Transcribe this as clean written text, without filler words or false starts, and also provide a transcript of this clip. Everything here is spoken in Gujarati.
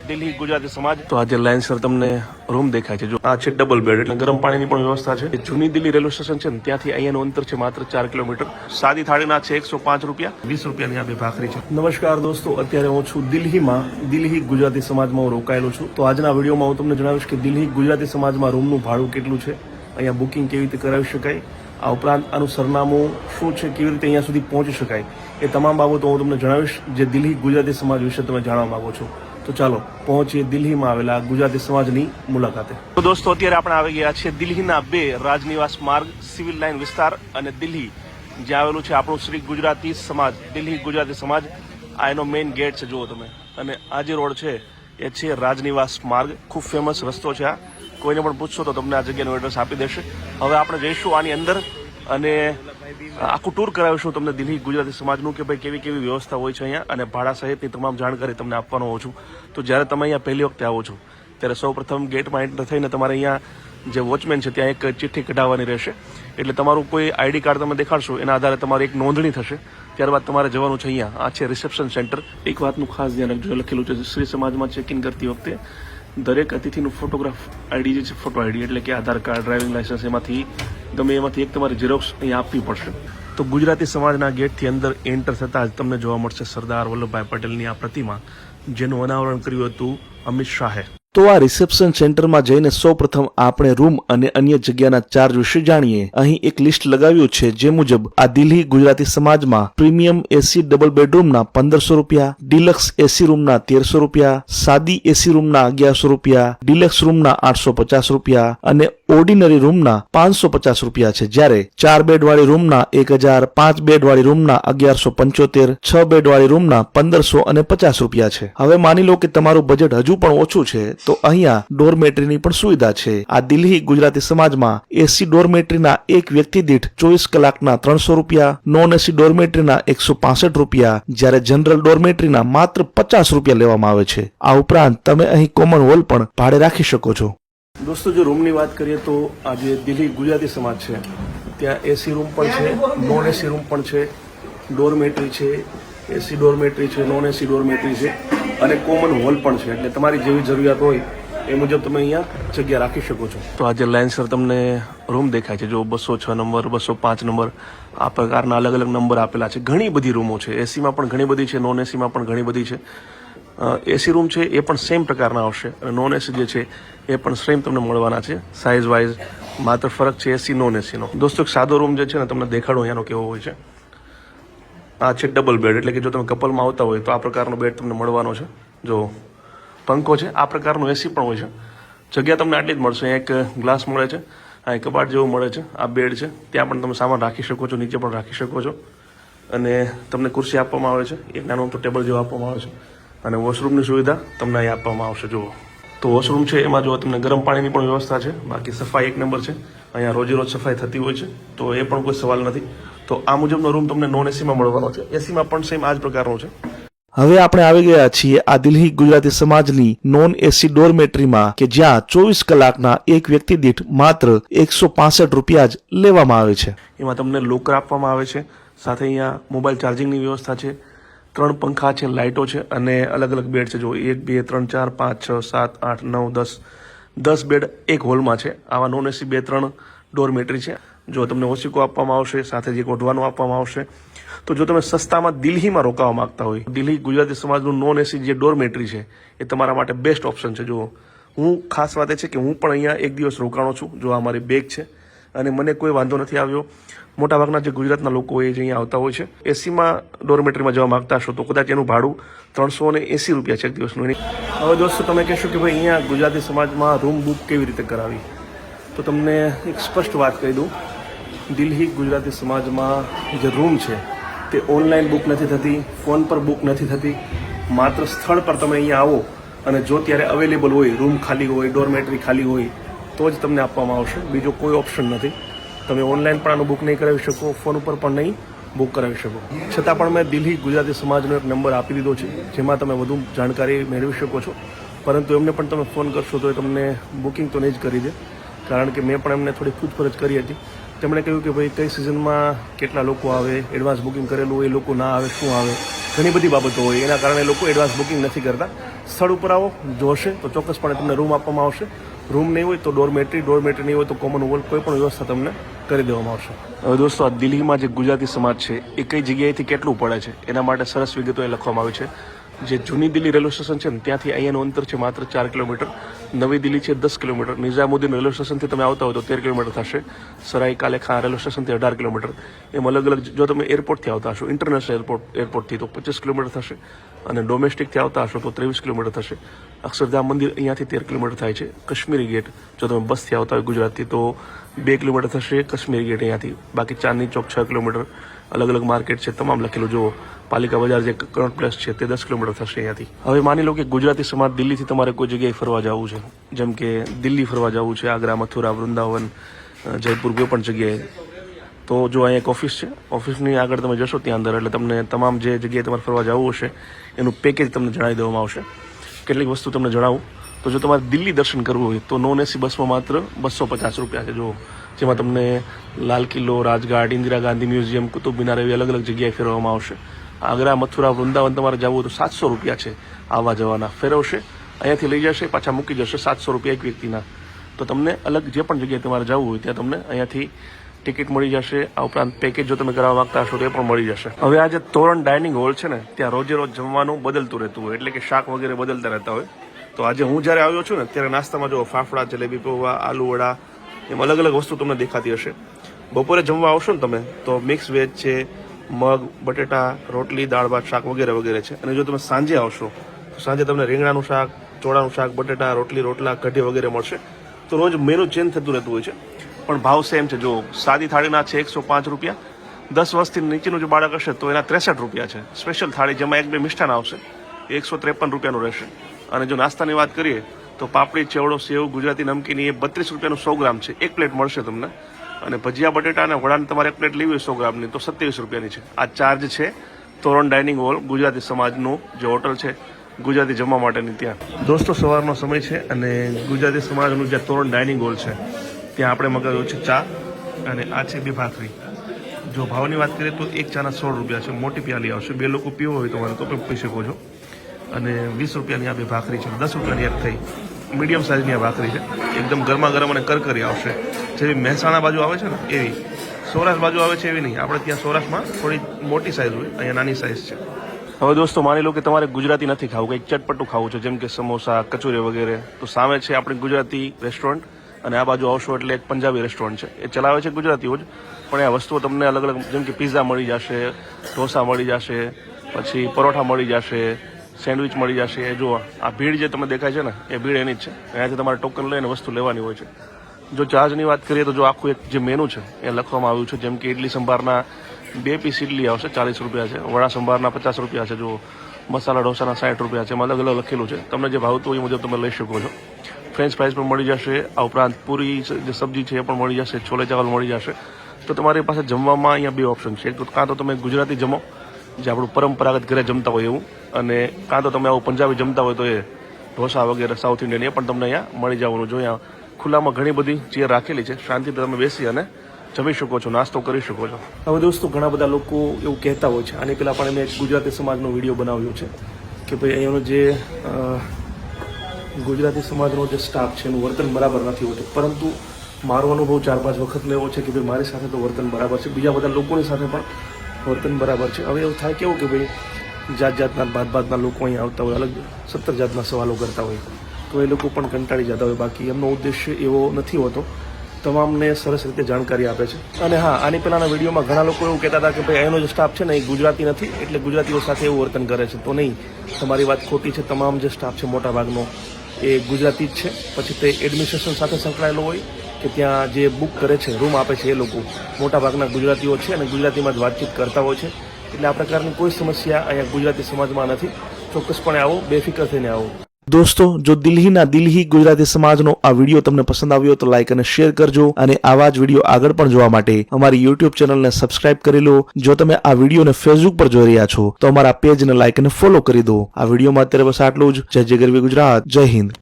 દિલ્હી ગુજરાતી સમાજ. તો આજે લાઇન્સર તમને રૂમ દેખાય છે. જો આ છે ડબલ બેડ, એટલે ગરમ પાણીની પણ વ્યવસ્થા છે. જૂની દિલ્હી રેલવે સ્ટેશન છે ને ત્યાંથી અહીંયાનું અંતર છે માત્ર 4 કિલોમીટર. સાદી થાળીના છે 105 રૂપિયા, 20 રૂપિયાની આ બે ભાખરી છે. નમસ્કાર દોસ્તો, અત્યારે હું છું દિલ્હીમાં, દિલ્હી ગુજરાતી સમાજમાં હું રોકાયેલો છું. તો આજના વિડીયોમાં હું તમને જણાવીશ કે દિલ્હી ગુજરાતી સમાજમાં રૂમનું ભાડું કેટલું છે, અહીંયા બુકિંગ કેવી રીતે કરાવી શકાય, આ ઉપરાંત આનું સરનામું શું છે, કેવી રીતે અહીંયા સુધી પહોંચી શકાય, એ તમામ બાબતો હું તમને જણાવીશ જે દિલ્હી ગુજરાતી સમાજ વિશે તમે જાણવા માંગો છો. તો ચાલો પહોંચીએ દિલ્હીમાં આવેલા ગુજરાતી સમાજની મુલાકાતે. તો દોસ્તો, અત્યારે આપણે આવી ગયા છીએ દિલ્હીના 2 રાજનિવાસ માર્ગ, સિવિલ લાઇન વિસ્તાર અને દિલ્હી, જ્યાં આવેલું છે આપણું શ્રી ગુજરાતી સમાજ, દિલ્હી ગુજરાતી સમાજ. આ એનો મેઇન ગેટ છે, જુઓ તમે. અને આ જે રોડ છે એ છે રાજનિવાસ માર્ગ, ખૂબ ફેમસ રસ્તો છે આ. કોઈને પણ પૂછશો તો તમને આ જગ્યાનું એડ્રેસ આપી દેશે. હવે આપણે જઈશું આની અંદર અને આખું ટૂર કરાવીશું તમને દિલ્હી ગુજરાતી સમાજનું, કે ભાઈ કેવી કેવી વ્યવસ્થા હોય છે અહીંયા, અને ભાડા સહિતની તમામ જાણકારી તમને આપવાનો હોઉં છું. તો જ્યારે તમે અહીંયા પહેલી વખતે આવો છો ત્યારે સૌપ્રથમ ગેટમાં એન્ટર થઈને તમારે અહીંયા જે વોચમેન છે ત્યાં એક ચિઠ્ઠી કઢાવવાની રહેશે. એટલે તમારું કોઈ આઈડી કાર્ડ તમે દેખાડશો એના આધારે તમારી એક નોંધણી થશે. ત્યારબાદ તમારે જવાનું છે અહીંયા, આ છે રિસેપ્શન સેન્ટર. એક વાતનું ખાસ ધ્યાન રાખજો, લખેલું છે શ્રી સમાજમાં ચેક ઇન કરતી વખતે દરેક અતિથિનું ફોટોગ્રાફ આઈડી જે છે, ફોટો આઈડી એટલે કે આધાર કાર્ડ, ડ્રાઇવિંગ લાયસન્સ, એમાંથી ગમે એમાંથી એક તમારી ઝેરોક્સ અહીંયા આપવી પડશે. તો ગુજરાતી સમાજના ગેટથી અંદર એન્ટર થતાં જ તમને જોવા મળશે સરદાર વલ્લભભાઈ પટેલની આ પ્રતિમા, જેનું અનાવરણ કર્યું હતું અમિત શાહે. તો આ રિસેપ્શન સેન્ટરમાં જઈને સૌપ્રથમ આપણે રૂમ અને અન્ય જગ્યાના ચાર્જ વિશે જાણીએ. અહીં એક લિસ્ટ લગાવ્યું છે જે મુજબ આ દિલ્હી ગુજરાતી સમાજમાં પ્રીમિયમ એસી ડબલ બેડરૂમના 1500 રૂપિયા, ડિલક્સ એસી રૂમના 1300 રૂપિયા, સાદી એસી રૂમના 1100 રૂપિયા, ડિલક્સ રૂમના 850 રૂપિયા અને ઓર્ડિનરી રૂમના 550 રૂપિયા છે. જ્યારે 4 બેડ વાળી રૂમના 1000, 5 બેડ વાળી રૂમના 1175, 6 બેડ વાળી રૂમના 1500 અને 50 રૂપિયા છે. હવે માની લો કે તમારું બજેટ હજુ પણ ઓછું છે તો અહીંયા ડોરમેટ્રીની પણ સુવિધા છે. આ દિલ્હી ગુજરાતી સમાજમાં એસી ડોરમેટ્રીના એક વ્યક્તિ દીઠ 24 કલાકના 300 રૂપિયા, નોન એસી ડોરમેટ્રીના 165 રૂપિયા, જ્યારે જનરલ ડોરમેટ્રીના માત્ર 50 રૂપિયા લેવામાં આવે છે. આ ઉપરાંત તમે અહીં કોમન હોલ પણ ભાડે રાખી શકો છો. દોસ્તો, જો રૂમની વાત કરીએ તો આ જે દિલ્હી ગુજરાતી સમાજ છે ત્યાં એસી રૂમ પણ છે, નોન એસી રૂમ પણ છે, ડોરમેટ્રી છે, એસી ડોરમેટ્રી છે, નોન એસી ડોરમેટ્રી છે અને કોમન હોલ પણ છે. એટલે તમારી જેવી જરૂરિયાત હોય એ મુજબ તમે અહીંયા જગ્યા રાખી શકો છો. તો આજે લાઇન્સર તમને રૂમ દેખાય છે, જો 206 નંબર, 205 નંબર, આ પ્રકારના અલગ અલગ નંબર આપેલા છે. ઘણી બધી રૂમો છે, એસીમાં પણ ઘણી બધી છે, નોન એસીમાં પણ ઘણી બધી છે. એસી રૂમ છે એ પણ સેમ પ્રકારના આવશે અને નોન એસી જે છે એ પણ સેમ તમને મળવાના છે. સાઇઝ વાઇઝ માત્ર ફરક છે એસી નોન એસીનો. દોસ્તો, એક સાદો રૂમ જે છે ને તમને દેખાડો અહીંયાનો કેવો હોય છે. આ છે ડબલ બેડ, એટલે કે જો તમે કપલમાં આવતા હોય તો આ પ્રકારનો બેડ તમને મળવાનો છે. જો પંખો છે, આ પ્રકારનું એસી પણ હોય છે. જગ્યા તમને આટલી જ મળશે. એક ગ્લાસ મળે છે, આ કબાટ જેવું મળે છે, આ બેડ છે, ત્યાં પણ તમે સામાન રાખી શકો છો, નીચે પણ રાખી શકો છો. અને તમને ખુરશી આપવામાં આવે છે, એક નાનું તો ટેબલ જેવું આપવામાં આવે છે. અને વોશરૂમની સુવિધા તમને અહીં આપવામાં આવશે. જુઓ તો વોશરૂમ છે એમાં જો તમને ગરમ પાણીની પણ વ્યવસ્થા છે. બાકી સફાઈ એક નંબર છે, અહીંયા રોજે રોજ સફાઈ થતી હોય છે, તો એ પણ કોઈ સવાલ નથી. તો આ મુજબનો રૂમ તમને નોન એસીમાં મળવાનો છે. એસીમાં પણ સેમ આ જ પ્રકારનો છે. હવે આપણે આવી ગયા છીએ આ દિલ્હી ગુજરાતી સમાજની નોન એસી ડોરમેટ્રીમાં, કે જ્યાં 24 કલાકના એક વ્યક્તિ દીઠ માત્ર 165 રૂપિયા જ લેવામાં આવે છે. એમાં તમને લોકર આપવામાં આવે છે, સાથે અહીંયા મોબાઈલ ચાર્જિંગની વ્યવસ્થા છે, 3 પંખા છે, લાઇટો છે અને અલગ અલગ બેડ છે. જો 1, 2, 3, 4, 5, 6, 7, 8, 9, 10 બેડ એક હોલમાં છે. આવા નોન એસી 2-3 ડોરમેટ્રી છે. જો તમને ઓશિકો આપવામાં આવશે, સાથે જ એક ઓઢવાનું આપવામાં આવશે. તો જો તમે સસ્તામાં દિલ્હીમાં રોકાવા માંગતા હોય, દિલ્હી ગુજરાતી સમાજનું નોન એસી જે ડોરમેટ્રી છે એ તમારા માટે બેસ્ટ ઓપ્શન છે. જો હું ખાસ વાત એ છે કે હું પણ અહીંયા એક દિવસ રોકાણો છું. જો આ મારી બેગ છે અને મને કોઈ વાંધો નથી આવ્યો. મોટાભાગના જે ગુજરાતના લોકો હોય જે અહીંયા આવતા હોય છે, એસીમાં ડોરમેટ્રીમાં જવા માંગતા હશો તો કદાચ એનું ભાડું 380 રૂપિયા છે એક દિવસનું. હવે દોસ્તો, તમે કહેશો કે ભાઈ અહીંયા ગુજરાતી સમાજમાં રૂમ બુક કેવી રીતે કરાવી, તો તમને એક સ્પષ્ટ વાત કહી દઉં. દિલ્હી ગુજરાતી સમાજમાં જે રૂમ છે તે ઓનલાઈન બુક નથી થતી, ફોન પર બુક નથી થતી. માત્ર સ્થળ પર તમે અહીંયા આવો અને જો ત્યારે અવેલેબલ હોય, રૂમ ખાલી હોય, ડોરમેટ્રી ખાલી હોય તો જ તમને આપવામાં આવશે. બીજો કોઈ ઓપ્શન નથી. તમે ઓનલાઈન પણ આનું બુક નહીં કરાવી શકો, ફોન ઉપર પણ નહીં બુક કરાવી શકો. છતાં પણ મેં દિલ્હી ગુજરાતી સમાજનો એક નંબર આપી દીધો છે જેમાં તમે વધુ જાણકારી મેળવી શકો છો. પરંતુ એમને પણ તમે ફોન કરશો તો એ તમને બુકિંગ તો નહીં જ કરી દે, કારણ કે મેં પણ એમને થોડી પૂછપરછ કરી હતી તેમણે કહ્યું કે ભાઈ કઈ સિઝનમાં કેટલા લોકો આવે, એડવાન્સ બુકિંગ કરેલું હોય એ લોકો ના આવે, શું આવે, ઘણી બધી બાબતો હોય. એના કારણે લોકો એડવાન્સ બુકિંગ નથી કરતા. સ્થળ ઉપર આવો, જોશે તો ચોક્કસપણે તમને રૂમ આપવામાં આવશે. રૂમ નહીં હોય તો ડોરમેટરી નહીં હોય તો કોમન વોલ, કોઈ પણ વ્યવસ્થા તમને કરી દેવામાં આવશે. હવે દોસ્તો, આ દિલ્હીમાં જે ગુજરાતી સમાજ છે એ કઈ જગ્યાએથી કેટલું પડે છે એના માટે સરસ વિગતો એ લખવામાં આવી છે. જે જૂની દિલ્હી રેલવે સ્ટેશન છે ને ત્યાંથી અહીંયાનું અંતર છે માત્ર 4 કિલોમીટર. નવી દિલ્હી છે 10 કિલોમીટર. નિઝામુદ્દીન રેલવે સ્ટેશનથી તમે આવતા હોય તો 13 કિલોમીટર થશે. સરાઈ કાલે ખાન રેલવે સ્ટેશનથી 18 કિલોમીટર. એમ અલગ અલગ. જો તમે એરપોર્ટથી આવતા હશો, ઇન્ટરનેશનલ એરપોર્ટથી, તો 25 કિલોમીટર થશે, અને ડોમેસ્ટિકથી આવતા હશો તો 23 કિલોમીટર થશે. અક્ષરધામ મંદિર અહીંયાથી 13 કિલોમીટર થાય છે. કાશ્મીરી ગેટ જો તમે બસથી આવતા હોય ગુજરાતથી તો 2 કિલોમીટર થશે કાશ્મીરી ગેટ અહીંયાથી. બાકી ચાંદની ચોક 6 કિલોમીટર. અલગ અલગ માર્કેટ છે, તમામ લખેલું જુઓ. પાલિકા બજાર જે કરંટ પ્લેસ છે તે 10 કિલોમીટર થશે અહીંયાથી. હવે માની લો કે ગુજરાતી સમાજ દિલ્હીથી તમારે કોઈ જગ્યાએ ફરવા જવું છે, જેમ કે દિલ્હી ફરવા જવું છે, આગ્રા, મથુરા, વૃંદાવન, જયપુર, કોઈ પણ જગ્યાએ, તો જો અહીંયા એક ઓફિસ છે. ઓફિસની આગળ તમે જશો ત્યાં અંદર, એટલે તમને તમામ જે જગ્યાએ તમારે ફરવા જવું હશે એનું પેકેજ તમને જણાવી દેવામાં આવશે. કેટલીક વસ્તુ તમને જણાવું તો જો તમારે દિલ્હી દર્શન કરવું હોય તો નોન એસી બસમાં માત્ર 250 રૂપિયા છે. જો જેમાં તમને લાલ કિલ્લો, રાજઘાટ, ઇન્દિરા ગાંધી મ્યુઝિયમ, કુતુબ મિનાર એવી અલગ અલગ જગ્યાએ ફેરવવામાં આવશે. આગ્રા, મથુરા, વૃંદાવન તમારે જવું હોય તો 700 રૂપિયા છે આવવા જવાના. ફેરવશે, અહીંયાથી લઈ જશે, પાછા મૂકી જશે. 700 રૂપિયા એક વ્યક્તિના. તો તમને અલગ જે પણ જગ્યાએ તમારે જવું હોય ત્યાં તમને અહીંયાથી ટિકિટ મળી જશે. આ ઉપરાંત પેકેજ જો તમે કરાવવા માંગતા હશો તો એ પણ મળી જશે. હવે આ જે તોરણ ડાઇનિંગ હોલ છે ને ત્યાં રોજે રોજ જમવાનું બદલતું રહેતું હોય, એટલે કે શાક વગેરે બદલતા રહેતા હોય. તો આજે હું જ્યારે આવ્યો છું ને ત્યારે નાસ્તામાં જો ફાફડા, જલેબી, પૌવા, આલુ વડા, એમ અલગ અલગ વસ્તુ તમને દેખાતી હશે. બપોરે જમવા આવશો ને તમે તો મિક્સ વેજ છે, મગ, બટેટા, રોટલી, દાળ ભાત, શાક વગેરે વગેરે છે. અને જો તમે સાંજે આવશો તો સાંજે તમને રીંગણાનું શાક, ચોળાનું શાક, બટેટા, રોટલી, રોટલા, કઢી વગેરે મળશે. તો રોજ મેનુ ચેન્જ થતું રહેતું હોય છે, પણ ભાવ સેમ છે. જો સાદી થાળીના છે 105 રૂપિયા. 10 વર્ષથી નીચેનું જો બાળક હશે તો એના 63 રૂપિયા છે. સ્પેશિયલ થાળી જેમાં 1-2 મિષ્ટાન આવશે 153 રૂપિયાનું રહેશે. અને જો નાસ્તાની વાત કરીએ તો પાપડી, ચેવડો, સેવ, ગુજરાતી નમકીન એ 32 રૂપિયાનું 100 ગ્રામ છે. એક પ્લેટ મળશે તમને. અને ભજીયા, બટેટા અને વડાની તમારે એક પ્લેટ લેવી હોય 100 ગ્રામની તો 27 રૂપિયાની છે. આ ચાર્જ છે તોરણ ડાઇનિંગ હોલ, ગુજરાતી સમાજનું જે હોટલ છે ગુજરાતી જમવા માટેની ત્યાં. દોસ્તો, સવારનો સમય છે અને ગુજરાતી સમાજનું જે તોરણ ડાઇનિંગ હોલ છે ત્યાં આપણે મગાવ્યું છે ચા, અને આ છે 2 ભાખરી. જો ભાવની વાત કરીએ તો એક ચાના 16 રૂપિયા છે. મોટી પ્યાલી આવશે. 2 લોકો પીવો હોય તમારે તો પણ પી શકો છો. અને 20 રૂપિયાની આ 2 ભાખરી છે. 10 રૂપિયાની એક થઈ. મીડિયમ સાઇઝની આ ભાખરી છે. એકદમ ગરમા ગરમ અને કરકરી આવશે. જેવી મહેસાણા બાજુ આવે છે ને એવી. સૌરાષ્ટ્ર બાજુ આવે છે એવી નહીં. આપણે ત્યાં સૌરાષ્ટ્રમાં થોડી મોટી સાઇઝ હોય, અહીંયા નાની સાઇઝ છે. હવે દોસ્તો, માની લો કે તમારે ગુજરાતી નથી ખાવું, કંઈક ચટપટું ખાવું છે, જેમ કે સમોસા, કચોરી વગેરે, તો સામે છે આપણી ગુજરાતી રેસ્ટોરન્ટ, અને આ બાજુ આવશો એટલે એક પંજાબી રેસ્ટોરન્ટ છે. એ ચલાવે છે ગુજરાતીઓ જ, પણ આ વસ્તુઓ તમને અલગ અલગ, જેમ કે પિઝા મળી જશે, ઢોસા મળી જશે, પછી પરોઠા મળી જશે, સેન્ડવિચ મળી જશે. એ જુઓ, આ ભીડ જે તમને દેખાય છે ને એ ભીડ એની જ છે. અહીંયાથી તમારે ટોકન લઈને વસ્તુ લેવાની હોય છે. જો ચાર્જની વાત કરીએ તો જો આખું એક જે મેનુ છે એ લખવામાં આવ્યું છે. જેમ કે ઇડલી સંભારના 2 પીસ ઇડલી આવશે 40 રૂપિયા છે. વડા સંભારના 50 રૂપિયા છે. જો મસાલા ઢોસાના 60 રૂપિયા છે. એમાં અલગ અલગ લખેલું છે. તમને જે ભાવતું હોય એ મુજબ તમે લઈ શકો છો. ફ્રેન્ચ ફ્રાઈઝ પણ મળી જશે. આ ઉપરાંત પૂરી જે સબ્જી છે એ પણ મળી જશે. છોલે ચાવલ મળી જશે. તો તમારી પાસે જમવામાં અહીંયા 2 ઓપ્શન છે. એક તો કાં તો તમે ગુજરાતી જમો, જે આપણું પરંપરાગત ઘરે જમતા હોય એવું, અને કાં તો તમે આવું પંજાબી જમતા હોય તો એ ઢોસા વગેરે સાઉથ ઇન્ડિયન એ પણ તમને અહીંયા મળી જવાનું. જો અહીંયા ખુલ્લામાં ઘણી બધી ચેર રાખેલી છે. શાંતિથી તમે બેસી અને જમી શકો છો, નાસ્તો કરી શકો છો. હવે દોસ્તો, ઘણા બધા લોકો એવું કહેતા હોય છે, આની પહેલાં પણ મેં એક ગુજરાતી સમાજનો વિડીયો બનાવ્યો છે કે ભાઈ અહીંયાનો જે ગુજરાતી સમાજનો જે સ્ટાફ છે એનું વર્તન બરાબર નથી હોતું. પરંતુ મારો અનુભવ 4-5 વખતનો એવો છે કે ભાઈ મારી સાથે તો વર્તન બરાબર છે, બીજા બધા લોકોની સાથે પણ વર્તન બરાબર છે. હવે એવું થાય કેવું કે ભાઈ જાતના ભાતના લોકો અહીં આવતા હોય, અલગ 70 જાતના સવાલો કરતા હોય, તો એ લોકો પણ કંટાળી જતા હોય. બાકી એમનો ઉદ્દેશ્ય એવો નથી હોતો. તમામને સરસ રીતે જાણકારી આપે છે. અને હા, આની પહેલાંના વિડીયોમાં ઘણા લોકો એવું કહેતા હતા કે ભાઈ અહીંનો જે સ્ટાફ છે ને એ ગુજરાતી નથી, એટલે ગુજરાતીઓ સાથે એવું વર્તન કરે છે. તો નહીં, તમારી વાત ખોટી છે. તમામ જે સ્ટાફ છે મોટા ભાગનો એ ગુજરાતી જ છે. પછી તે એડમિનિસ્ટ્રેશન સાથે સંકળાયેલો હોય કે ત્યાં જે બુક કરે છે, રૂમ આપે છે, એ લોકો મોટાભાગના ગુજરાતીઓ છે અને ગુજરાતીમાં જ વાતચીત કરતા હોય છે. એટલે આ પ્રકારની કોઈ સમસ્યા અહીંયા ગુજરાતી સમાજમાં નથી. ચોક્કસપણે આવો, બેફિકર થઈને આવો. દોસ્તો, જો દિલ્હી ગુજરાતી સમાજનો આ વિડીયો તમને પસંદ આવ્યો તો લાઈક અને શેર કરજો, અને આવા જ વિડીયો આગળ પણ જોવા માટે અમારી યુટ્યુબ ચેનલને સબસ્ક્રાઇબ કરી લો. જો તમે આ વિડીયોને ફેસબુક પર જોઈ રહ્યા છો તો અમારા પેજને લાઈક અને ફોલો કરી દો. આ વિડીયોમાં અત્યારે બસ આટલું જ. જય ગરવી ગુજરાત, જય હિન્દ.